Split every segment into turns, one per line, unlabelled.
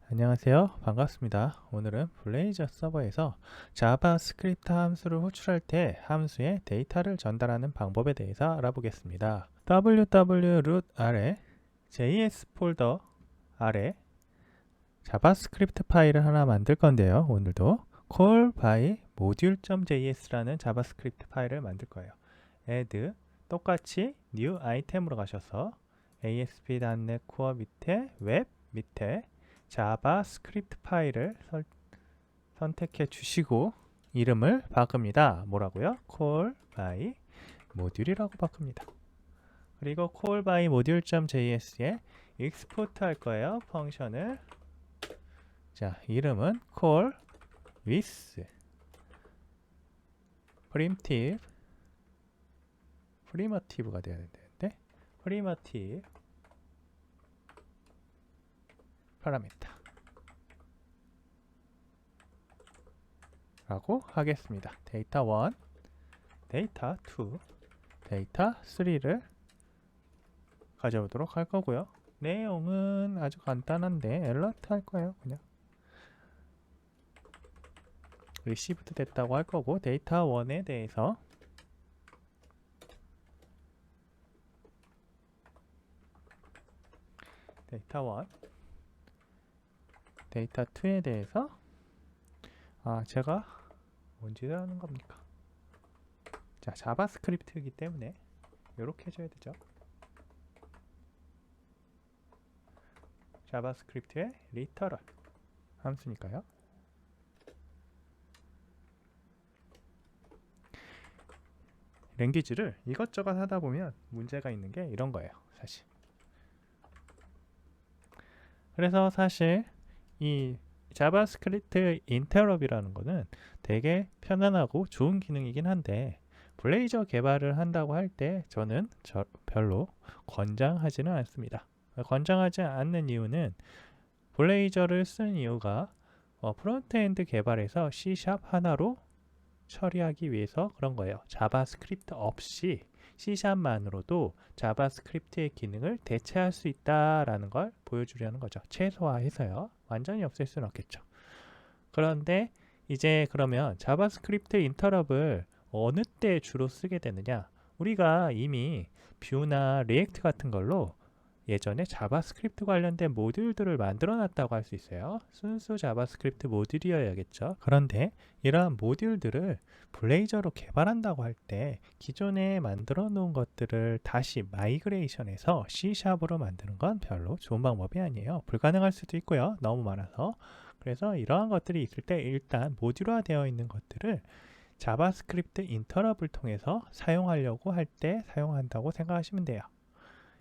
안녕하세요. 반갑습니다. 오늘은 블레이저 서버에서 자바스크립트 함수를 호출할 때 함수에 데이터를 전달하는 방법에 대해서 알아보겠습니다. ww root 아래 js 폴더 아래 자바스크립트 파일을 하나 만들 건데요. 오늘도 call by module.js라는 자바스크립트 파일을 만들 거예요. add 똑같이 new item으로 가셔서 ASP.NET Core 밑에 웹 밑에 자바스크립트 파일을 선택해 주시고 이름을 바꿉니다. 뭐라고요? call by module이라고 바꿉니다. 그리고 call by module.js에 export 할 거예요. 펑션을 자, 이름은 call with primitive가 돼야 되는데 primitive parameter 라고 하겠습니다. 데이터 1, 데이터 2, 데이터 3를 가져오도록 할 거고요. 내용은 아주 간단한데 alert 할 거예요. 그냥 received 됐다고 할 거고 데이터 1에 대해서 데이터 1, 데이터 2에 대해서 제가 뭔지를 하는 겁니까? 자, 자바스크립트이기 때문에 이렇게 해줘야 되죠. 자바스크립트의 리터럴 함수니까요. 랭귀지를 이것저것 하다 보면 문제가 있는 게 이런 거예요. 사실. 그래서 사실 이 자바스크립트 인터럽이라는 거는 되게 편안하고 좋은 기능이긴 한데 블레이저 개발을 한다고 할 때 저는 별로 권장하지는 않습니다. 권장하지 않는 이유는 블레이저를 쓴 이유가 프론트엔드 개발에서 C# 하나로 처리하기 위해서 그런 거예요. 자바스크립트 없이 C샵만으로도 자바스크립트의 기능을 대체할 수 있다라는 걸 보여주려는 거죠. 최소화해서요. 완전히 없앨 수는 없겠죠. 그런데 이제 그러면 자바스크립트 인터럽을 어느 때 주로 쓰게 되느냐? 우리가 이미 뷰나 리액트 같은 걸로 예전에 자바스크립트 관련된 모듈들을 만들어 놨다고 할 수 있어요. 순수 자바스크립트 모듈이어야겠죠. 그런데 이러한 모듈들을 블레이저로 개발한다고 할 때 기존에 만들어 놓은 것들을 다시 마이그레이션해서 C샵으로 만드는 건 별로 좋은 방법이 아니에요. 불가능할 수도 있고요. 너무 많아서. 그래서 이러한 것들이 있을 때 일단 모듈화 되어 있는 것들을 자바스크립트 인터럽을 통해서 사용하려고 할 때 사용한다고 생각하시면 돼요.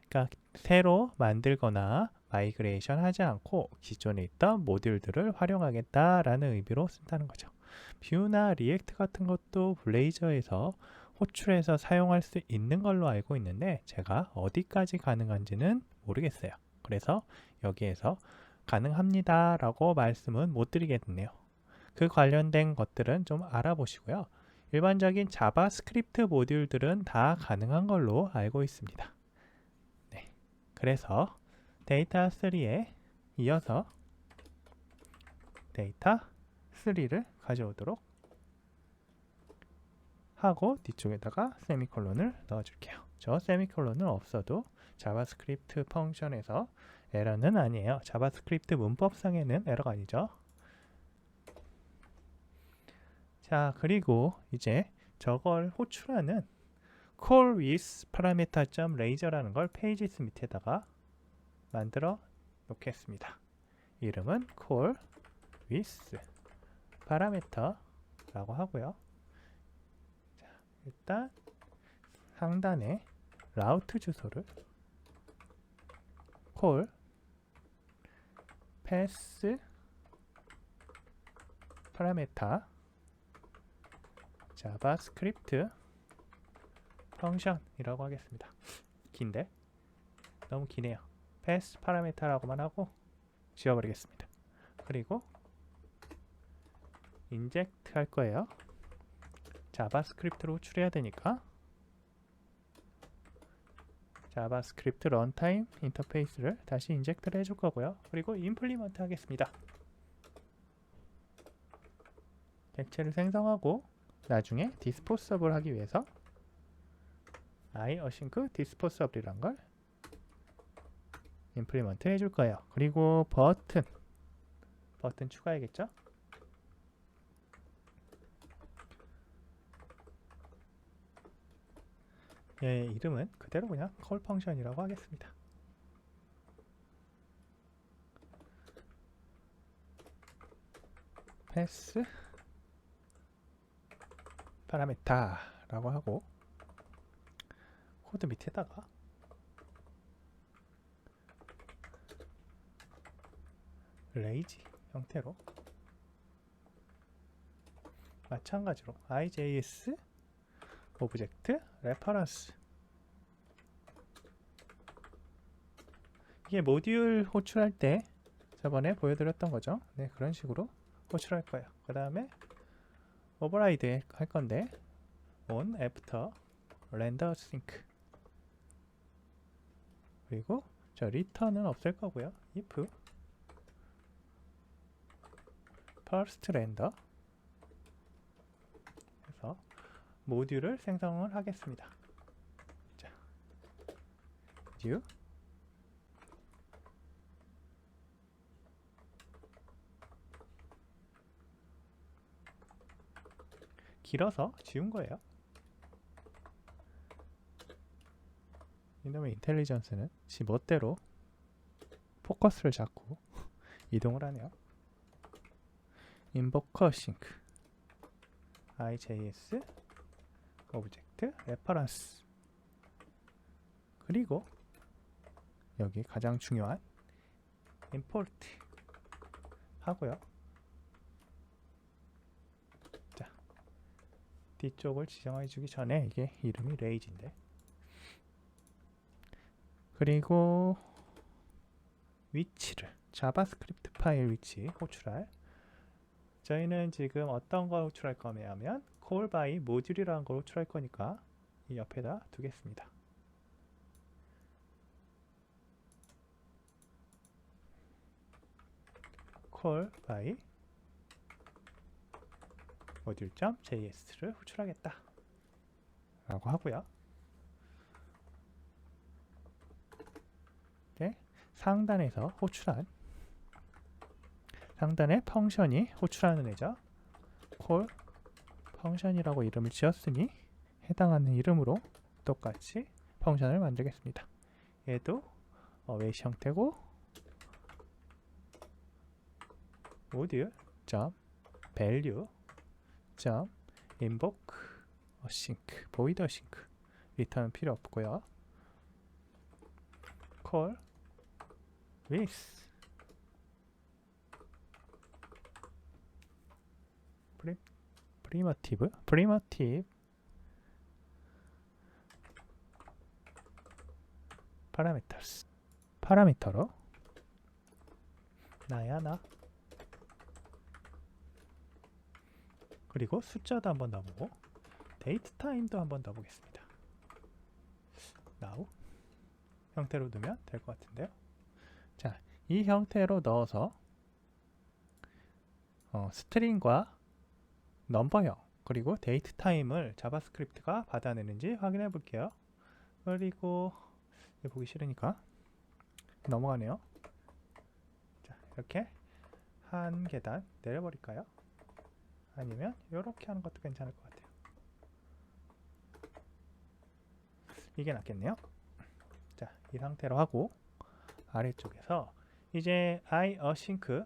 그러니까 새로 만들거나 마이그레이션 하지 않고 기존에 있던 모듈들을 활용하겠다라는 의미로 쓴다는 거죠. 뷰나 리액트 같은 것도 블레이저에서 호출해서 사용할 수 있는 걸로 알고 있는데 제가 어디까지 가능한지는 모르겠어요. 그래서 여기에서 가능합니다 라고 말씀은 못 드리겠네요. 그 관련된 것들은 좀 알아보시고요. 일반적인 자바스크립트 모듈들은 다 가능한 걸로 알고 있습니다. 그래서 데이터 3에 이어서 데이터 3를 가져오도록 하고 뒤쪽에다가 세미콜론을 넣어줄게요. 저 세미콜론은 없어도 자바스크립트 펑션에서 에러는 아니에요. 자바스크립트 문법상에는 에러가 아니죠. 자, 그리고 이제 저걸 호출하는 call with parameter.razor라는 걸 페이지스 밑에다가 만들어 놓겠습니다. 이름은 call with parameter라고 하고요. 자, 일단 상단에 라우트 주소를 call pass parameter 자바스크립트 펑션이라고 하겠습니다. 긴데 너무 기네요. pass parameter라고만 하고 지워버리겠습니다. 그리고 인젝트 할 거예요. 자바스크립트로 호출해야 되니까 자바스크립트 런타임 인터페이스를 다시 인젝트를 해줄 거고요. 그리고 임플리먼트 하겠습니다. 객체를 생성하고 나중에 디스포서블 하기 위해서 iAsync disposable이란 걸 임플리먼트 해줄 거예요. 그리고 버튼 추가해야겠죠? 얘 이름은 그대로 그냥 call 펑션이라고 하겠습니다. 패스 파라메타라고 하고 코드 밑에다가 레이지 형태로 마찬가지로 IJS 오브젝트 레퍼런스, 이게 모듈 호출할 때 저번에 보여드렸던 거죠. 네, 그런 식으로 호출할 거예요. 그 다음에 오버라이드 할 건데 on after render sync, 그리고 저 return은 없앨 거고요. if first render 해서 모듈을 생성을 하겠습니다. 자, new 길어서 지운 거예요. 이놈의 인텔리전스는 지 멋대로 포커스를 잡고 이동을 하네요. invoke async IJS 오브젝트 레퍼런스, 그리고 여기 가장 중요한 import 하고요. 자, 뒤쪽을 지정해 주기 전에 이게 이름이 레이지인데, 그리고 위치를 자바스크립트 파일 위치 호출할, 저희는 지금 어떤 걸 호출할 거냐면 call by module이라는 걸 호출할 거니까 이 옆에다 두겠습니다. call by module.js를 호출하겠다 라고 하고요. 네, 상단에서 호출한, 상단에 펑션이 호출하는 애죠. call 펑션이라고 이름을 지었으니 해당하는 이름으로 똑같이 펑션을 만들겠습니다. 얘도 await 형태고 module.value.invoke async void async 리턴은 필요 없고요. call with primitive parameters 파라미터로 나야 나, 그리고 숫자도 한번 넣어보고 데이트 타임도 한번 넣어보겠습니다. now 형태로 넣으면 될 것 같은데요. 자, 이 형태로 넣어서 스트링과 넘버형 그리고 데이트 타임을 자바스크립트가 받아내는지 확인해 볼게요. 그리고 보기 싫으니까 넘어가네요. 자, 이렇게 한 계단 내려버릴까요? 아니면 이렇게 하는 것도 괜찮을 것 같아요. 이게 낫겠네요. 자, 이 상태로 하고 아래쪽에서 이제 iAsync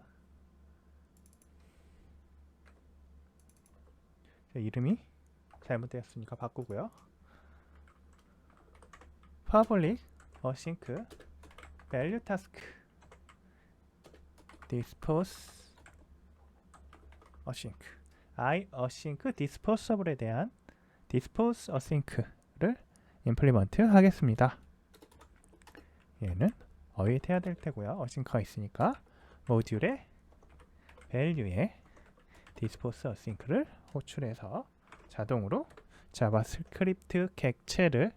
이름이 잘못되었으니까 바꾸고요. public async value task dispose async iAsync disposable에 대한 dispose async를 implement 하겠습니다. 얘는 await 해야 될 테고요. async가 있으니까 모듈의 value에 dispose async를 호출해서 자동으로 자바스크립트 객체를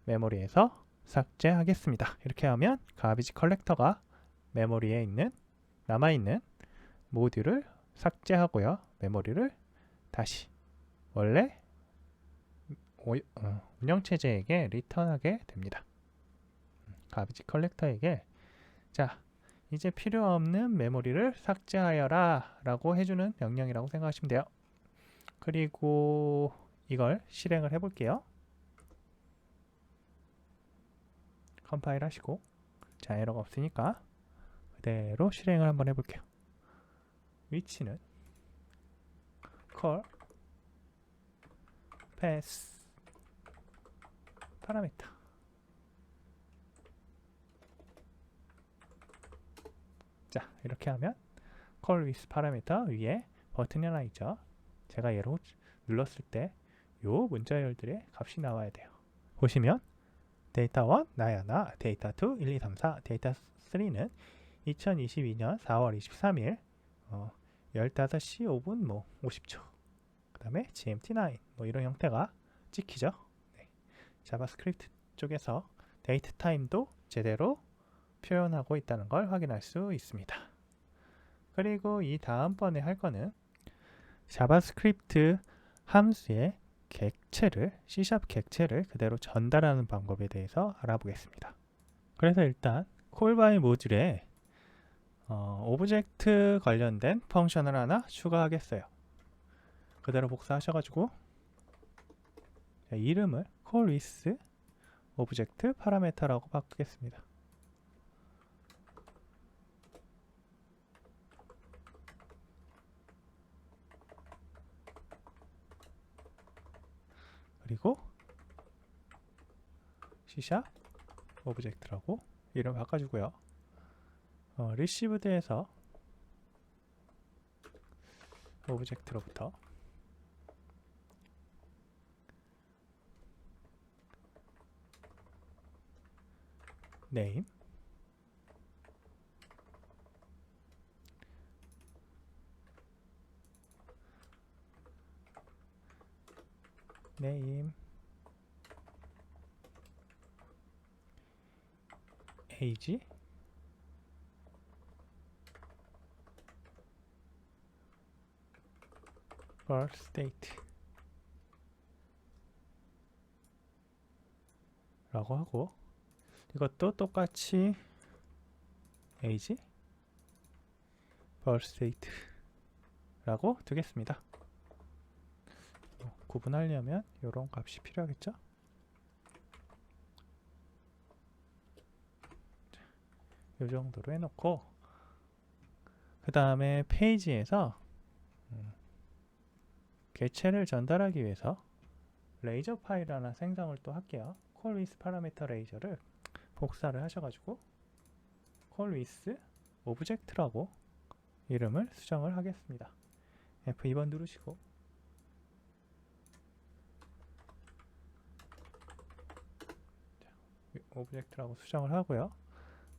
메모리에서 삭제하겠습니다. 이렇게 하면 가비지 컬렉터가 메모리에 있는 남아있는 모듈을 삭제하고요. 메모리를 다시 원래 운영체제에게 리턴하게 됩니다. 가비지 컬렉터에게 자 이제 필요 없는 메모리를 삭제하여라 라고 해주는 명령이라고 생각하시면 돼요. 그리고 이걸 실행을 해볼게요. 컴파일 하시고 자 에러가 없으니까 그대로 실행을 한번 해볼게요. 위치는 call pass 파라미터 자 이렇게 하면 call with 파라미터 위에 버튼이 하나 있죠. 제가 얘로 눌렀을 때 요 문자열들의 값이 나와야 돼요. 보시면 데이터 1 나야나, 데이터 2 1, 2, 3, 4, 데이터 3는 2022년 4월 23일 15시 5분 50초 그 다음에 GMT9 이런 형태가 찍히죠. 네. 자바스크립트 쪽에서 데이트 타임도 제대로 표현하고 있다는 걸 확인할 수 있습니다. 그리고 이 다음번에 할 거는 자바스크립트 함수의 객체를 C# 객체를 그대로 전달하는 방법에 대해서 알아보겠습니다. 그래서 일단 콜바이 모듈에 오브젝트 관련된 펑션을 하나 추가하겠어요. 그대로 복사하셔가지고 이름을 call with 오브젝트 파라메터라고 바꾸겠습니다. 그리고 C# 오브젝트라고 이름 바꿔주고요. 리시브드에서 오브젝트로부터 name age birth date 라고 하고 이것도 똑같이 age birth date 라고 두겠습니다. 구분하려면 이런 값이 필요하겠죠? 이 정도로 해놓고 그 다음에 페이지에서 객체를 전달하기 위해서 레이저 파일 하나 생성을 또 할게요. call with parameter 레이저를 복사를 하셔가지고 call with object라고 이름을 수정을 하겠습니다. F2번 누르시고 오브젝트라고 수정을 하고요.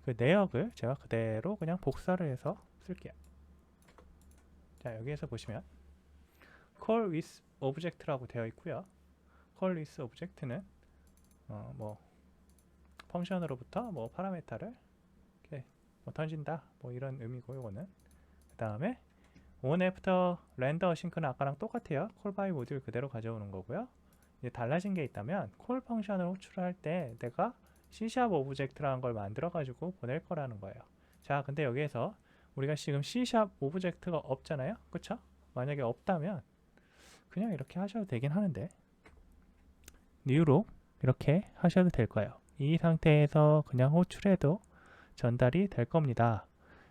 그 내역을 제가 그대로 그냥 복사를 해서 쓸게요. 자 여기에서 보시면 call with object라고 되어 있고요. call with object는 펑션으로부터 파라메터를 이렇게 던진다 이런 의미고 요거는 그 다음에 on after render async는 아까랑 똑같아요. call by 모듈 그대로 가져오는 거고요. 이제 달라진 게 있다면 call 펑션을 호출할 때 내가 C# 오브젝트라는 걸 만들어 가지고 보낼 거라는 거예요. 자 근데 여기에서 우리가 지금 C# 오브젝트가 없잖아요. 그쵸? 만약에 없다면 그냥 이렇게 하셔도 되긴 하는데 new로 이렇게 하셔도 될 거예요. 이 상태에서 그냥 호출해도 전달이 될 겁니다.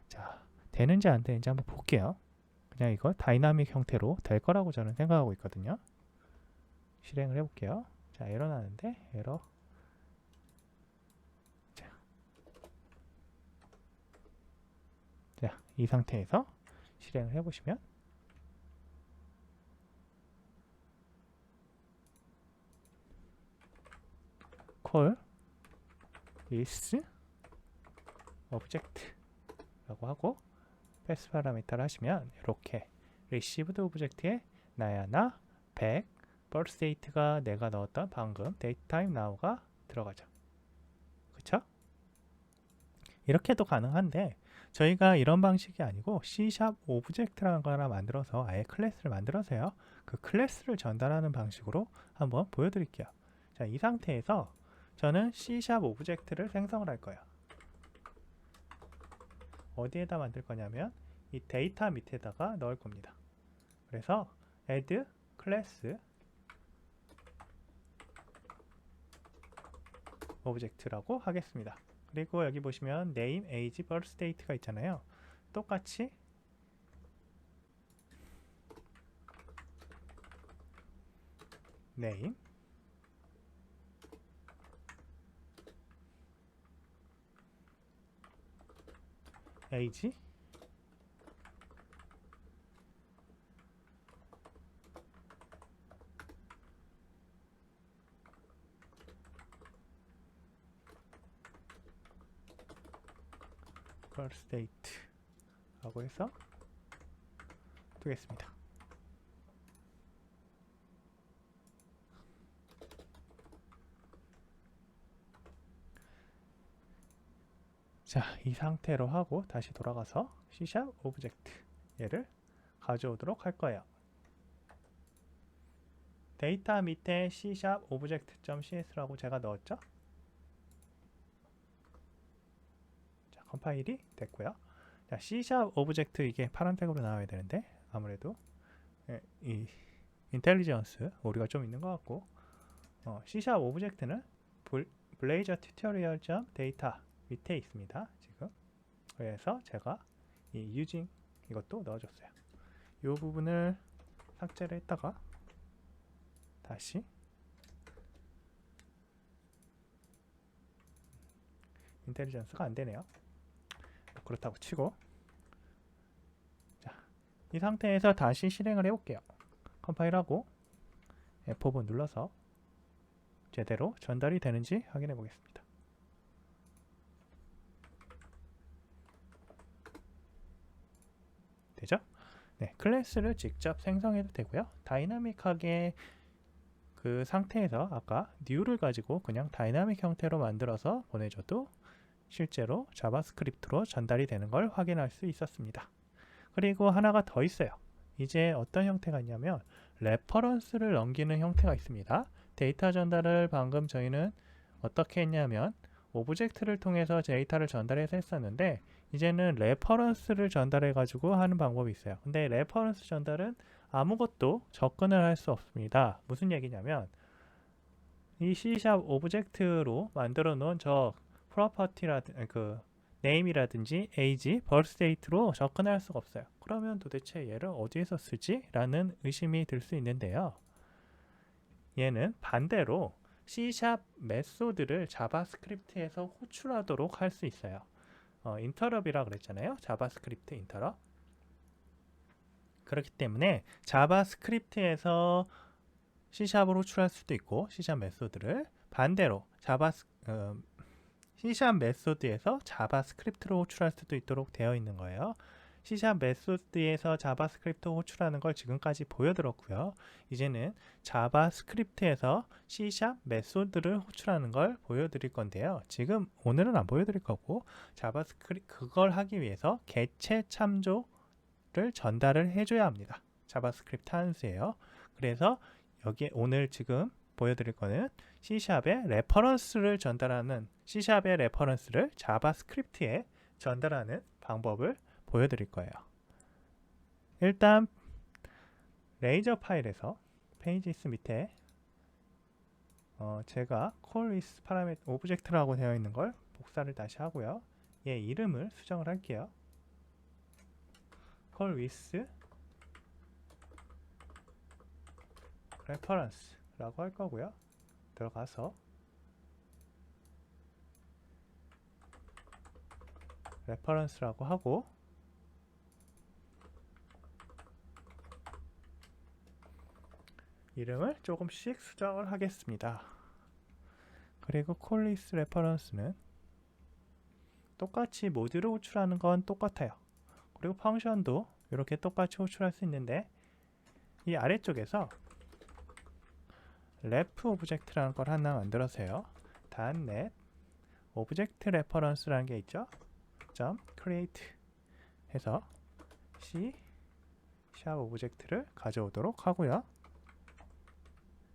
자 되는지 안 되는지 한번 볼게요. 그냥 이거 다이나믹 형태로 될 거라고 저는 생각하고 있거든요. 실행을 해볼게요. 자 에러 나는데 에러 자, 이 상태에서 실행을 해보시면 call with object 라고 하고 패스 파라미터를 하시면 이렇게 received object에 나야나 100 birth date가 내가 넣었던 방금 date time now가 들어가죠. 그쵸? 이렇게도 가능한데 저희가 이런 방식이 아니고 C# 오브젝트라는 거 하나 만들어서 아예 클래스를 만들어서요. 그 클래스를 전달하는 방식으로 한번 보여드릴게요. 자, 이 상태에서 저는 C# 오브젝트를 생성을 할 거예요. 어디에다 만들 거냐면 이 데이터 밑에다가 넣을 겁니다. 그래서 add class 오브젝트라고 하겠습니다. 그리고 여기 보시면 name, age, birth date가 있잖아요. 똑같이 name, age, birth date 라고 해서 두겠습니다. 자, 이 상태로 하고 다시 돌아가서 C# 오브젝트 얘를 가져오도록 할 거예요. 데이터 밑에 C# 오브젝트.cs라고 제가 넣었죠. 자, 컴파일이 됐고요. 자, C# 오브젝트 이게 파란색으로 나와야 되는데 아무래도 이 인텔리전스 오류가 좀 있는 것 같고 C# 오브젝트는 블레이저 튜토리얼 데이터 밑에 있습니다. 지금 그래서 제가 이 using 이것도 넣어줬어요. 이 부분을 삭제를 했다가 다시 인텔리전스가 안 되네요. 그렇다고 치고 자, 이 상태에서 다시 실행을 해볼게요. 컴파일하고 F5번 눌러서 제대로 전달이 되는지 확인해 보겠습니다. 되죠? 네, 클래스를 직접 생성해도 되고요. 다이나믹하게 그 상태에서 아까 new를 가지고 그냥 다이나믹 형태로 만들어서 보내줘도 실제로 자바스크립트로 전달이 되는 걸 확인할 수 있었습니다. 그리고 하나가 더 있어요. 이제 어떤 형태가 있냐면 레퍼런스를 넘기는 형태가 있습니다. 데이터 전달을 방금 저희는 어떻게 했냐면 오브젝트를 통해서 데이터를 전달해서 했었는데 이제는 레퍼런스를 전달해 가지고 하는 방법이 있어요. 근데 레퍼런스 전달은 아무것도 접근을 할 수 없습니다. 무슨 얘기냐면 이 C# 오브젝트로 만들어 놓은 저 프로퍼티라든지 그 name이라든지 age, birth date로 접근할 수가 없어요. 그러면 도대체 얘를 어디에서 쓰지? 라는 의심이 들 수 있는데요. 얘는 반대로 C# 메소드를 자바스크립트에서 호출하도록 할 수 있어요. 인터럽이라 그랬잖아요. 자바스크립트 인터럽. 그렇기 때문에 자바스크립트에서 C샵으로 호출할 수도 있고 C# 메소드를 반대로 C# 메소드에서 자바스크립트로 호출할 수도 있도록 되어 있는 거예요. C# 메소드에서 자바스크립트 호출하는 걸 지금까지 보여드렸고요. 이제는 자바스크립트에서 C# 메소드를 호출하는 걸 보여드릴 건데요. 지금 오늘은 안 보여드릴 거고 그걸 하기 위해서 개체 참조를 전달을 해줘야 합니다. 자바스크립트 함수예요. 그래서 여기 오늘 지금 보여드릴 거는 C샵의 레퍼런스를 전달하는 C샵의 레퍼런스를 자바스크립트에 전달하는 방법을 보여드릴 거예요. 일단 레이저 파일에서 페이지스 밑에 제가 call with parameter 오브젝트라고 되어 있는 걸 복사를 다시 하고요. 얘 이름을 수정을 할게요. call with reference 라고 할 거고요. 들어가서 reference라고 하고 이름을 조금씩 수정을 하겠습니다. 그리고 call with reference는 똑같이 모듈을 호출하는 건 똑같아요. 그리고 펑션도 이렇게 똑같이 호출할 수 있는데 이 아래쪽에서 ref 오브젝트라는 걸 하나 만들어서요. .NET 오브젝트 레퍼런스라는 게 있죠. .create 해서 C# 오브젝트를 가져오도록 하고요.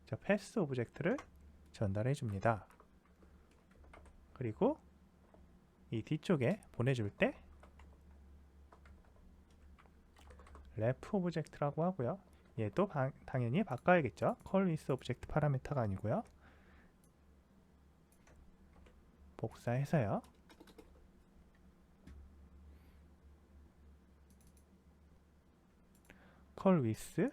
자, 패스 오브젝트를 전달해 줍니다. 그리고 이 뒤쪽에 보내줄 때 ref 오브젝트라고 하고요. 얘도 당연히 바꿔야겠죠. call with 오브젝트 파라미터가 아니고요. 복사해서요. call with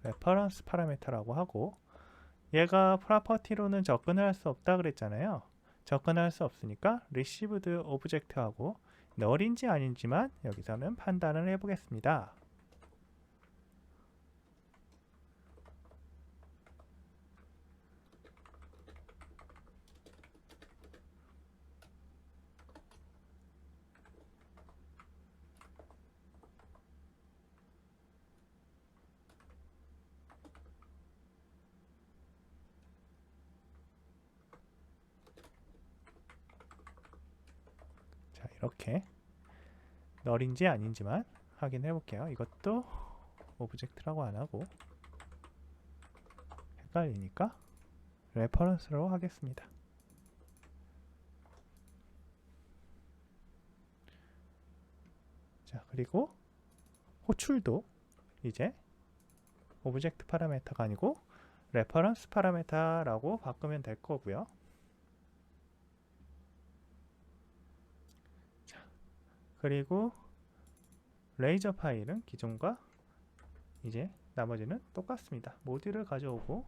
reference 파라미터라고 하고, 얘가 프로퍼티로는 접근을 할 수 없다 그랬잖아요. 접근할 수 없으니까 received 오브젝트하고 널인지 아닌지만 여기서는 판단을 해보겠습니다. 자, 이렇게 널인지 아닌지만 확인해 볼게요. 이것도 오브젝트라고 안 하고 헷갈리니까 레퍼런스로 하겠습니다. 자, 그리고 호출도 이제 오브젝트 파라미터가 아니고 레퍼런스 파라미터라고 바꾸면 될 거고요. 자, 그리고 레이저 파일은 기존과 이제 나머지는 똑같습니다. 모듈을 가져오고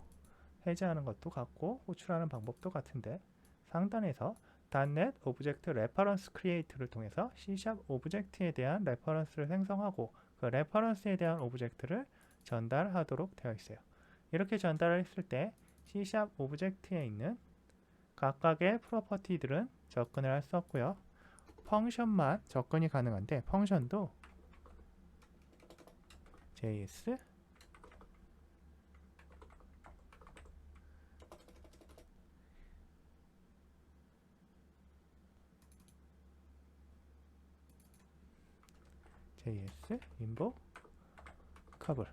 해제하는 것도 같고 호출하는 방법도 같은데, 상단에서 .NET 오브젝트 레퍼런스 크리에이트를 통해서 C# 오브젝트에 대한 레퍼런스를 생성하고 그 레퍼런스에 대한 오브젝트를 전달하도록 되어 있어요. 이렇게 전달했을 때 C# 오브젝트에 있는 각각의 프로퍼티들은 접근을 할 수 없고요. 펑션만 접근이 가능한데, 펑션도 JS invocable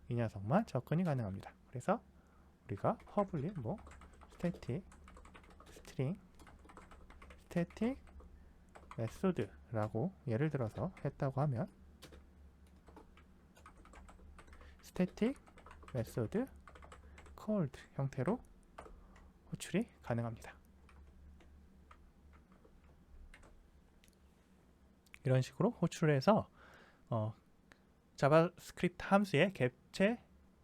이 녀석만 접근이 가능합니다. 그래서 우리가 public static string static method라고 예를 들어서 했다고 하면 static method called 형태로 호출이 가능합니다. 이런 식으로 호출을 해서 자바스크립트 함수의 객체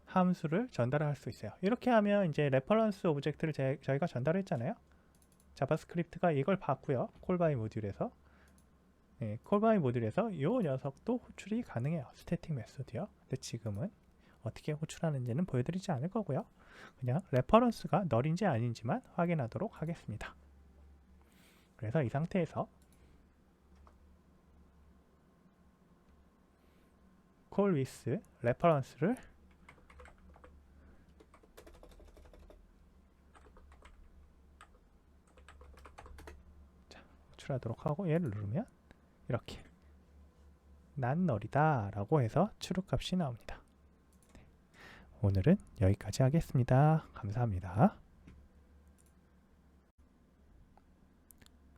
함수를 전달할 수 있어요. 이렇게 하면 이제 레퍼런스 오브젝트를 저희가 전달했잖아요. 자바스크립트가 이걸 봤고요. 콜바이 모듈에서 콜바이 모듈에서 이 녀석도 호출이 가능해요. 스태틱 메소드요. 근데 지금은 어떻게 호출하는지는 보여드리지 않을 거고요. 그냥 레퍼런스가 널인지 아닌지만 확인하도록 하겠습니다. 그래서 이 상태에서 call with reference를 호출하도록 하고 얘를 누르면 이렇게 난 널이다 라고 해서 출력값이 나옵니다. 오늘은 여기까지 하겠습니다. 감사합니다.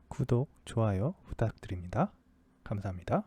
구독, 좋아요 부탁드립니다. 감사합니다.